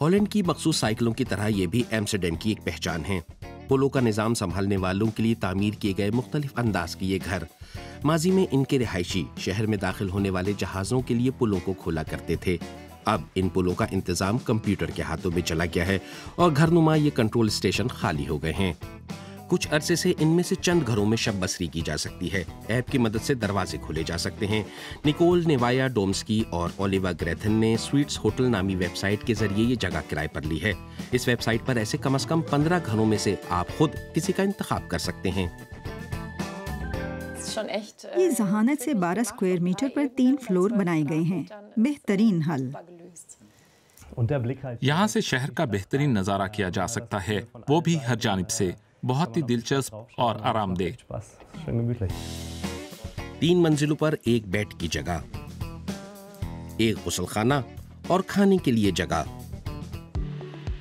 Holland की मखसूस साइकिलों की तरह ये भी एम्स्टर्डम की एक पहचान है। पुलों का निज़ाम संभालने वालों के लिए तामीर किए गए मुख्तलिफ अंदाज के ये घर माजी में इनके रिहायशी शहर में दाखिल होने वाले जहाज़ों के लिए पुलों को खोला करते थे। अब इन पुलों का इंतज़ाम कंप्यूटर के हाथों में चला गया है और घरनुमा ये कंट्रोल स्टेशन खाली हो गए हैं। कुछ अरसे से इनमें से चंद घरों में शब बसरी की जा सकती है। ऐप की मदद से दरवाजे खोले जा सकते हैं। निकोल नेवाया डोम्स्की और ओलिवा ग्रेथन ने स्वीट्स होटल नामी वेबसाइट के जरिए ये जगह किराए पर ली है। इस वेबसाइट पर ऐसे कम से कम 15 घरों में से आप खुद किसी का इंतखाब कर सकते हैं। ये जहानत से 12 स्क्वायर मीटर पर 3 फ्लोर बनाए गए हैं। बेहतरीन हल। यहाँ से शहर का बेहतरीन नज़ारा किया जा सकता है, वो भी हर जानिब से। बहुत ही दिलचस्प और आरामदेह। 3 मंजिलों पर एक बेड की जगह, एक गुसलखाना और खाने के लिए जगह।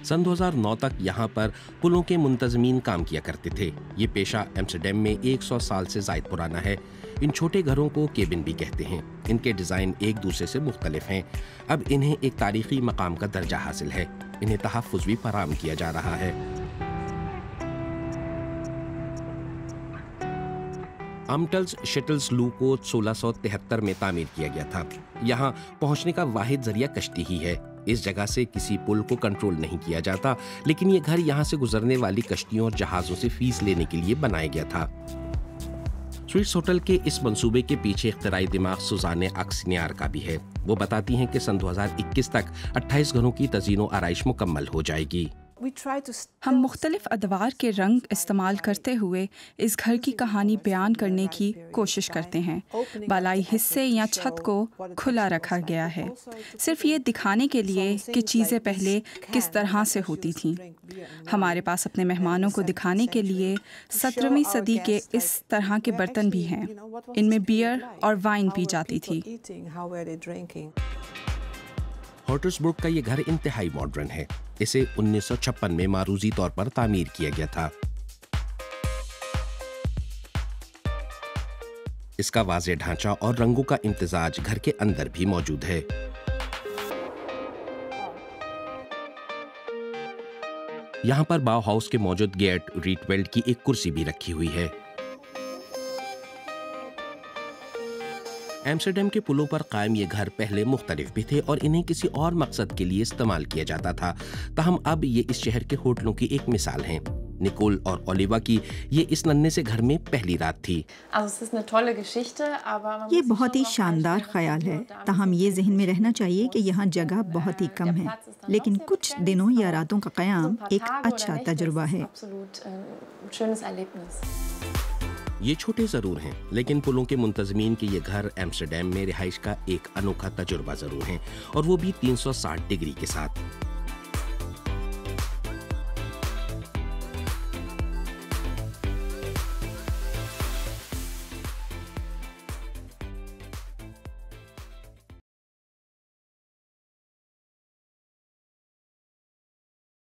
सन 2009 तक यहाँ पर पुलों के मुंतजमीन काम किया करते थे। ये पेशा एम्स्टर्डम में 100 साल से ज़ायद पुराना है। इन छोटे घरों को केबिन भी कहते हैं। इनके डिज़ाइन एक दूसरे से मुख्तलिफ हैं। अब इन्हें एक तारीखी मकाम का दर्जा हासिल है। इन्हें तहफ़्फ़ुज़ भी फराहम किया जा रहा है। अम्टल्स शटल्स लू को 1673 में तामीर किया गया था। यहाँ पहुँचने का वाहिद जरिया कश्ती ही है। इस जगह से किसी पुल को कंट्रोल नहीं किया जाता, लेकिन ये घर यहाँ से गुजरने वाली कश्तियों और जहाज़ों से फीस लेने के लिए बनाया गया था। स्वीट्स होटल के इस मंसूबे के पीछे इख्तिराई दिमाग सुजाने अक्सनियार का भी है। वो बताती हैं कि सन 2021 तक 28 घरों की तज़ीनो आराइश मुकम्मल हो जाएगी। हम मुख्तलिफ अदवार के रंग इस्तेमाल करते हुए इस घर की कहानी बयान करने की कोशिश करते हैं। बालाई हिस्से या छत को खुला रखा गया है, सिर्फ ये दिखाने के लिए कि चीज़ें पहले किस तरह से होती थीं। हमारे पास अपने मेहमानों को दिखाने के लिए 17वीं सदी के इस तरह के बर्तन भी हैं। इनमें बियर और वाइन पी जाती थी। हॉटर्सबुर्ग का ये घर इंतहाई मॉडर्न है। इसे 1956 में मारूजी तौर पर तामीर किया गया था। इसका वाज़ेह ढांचा और रंगों का इम्तिजाज घर के अंदर भी मौजूद है। यहाँ पर बाउहाउस के मौजूद गेर्ट रीटवेल्ड की एक कुर्सी भी रखी हुई है। एम्स्टर्डम के पुलों पर कायम ये घर पहले मुख्तलिफ भी थे और इन्हें किसी और मकसद के लिए इस्तेमाल किया जाता था। ताहम अब ये इस शहर के होटलों की एक मिसाल हैं। निकोल और ओलिवा की ये इस नन्हे से घर में पहली रात थी। ये बहुत ही शानदार ख्याल है। ताहम ये जहन में रहना चाहिए कि यहाँ जगह बहुत ही कम है, लेकिन कुछ दिनों या रातों का क़याम एक अच्छा तजुर्बा है। ये छोटे ज़रूर हैं, लेकिन पुलों के मुंतज़मीन के ये घर एम्स्टर्डम में रिहाइश का एक अनोखा तजुर्बा ज़रूर हैं, और वो भी 360 डिग्री के साथ।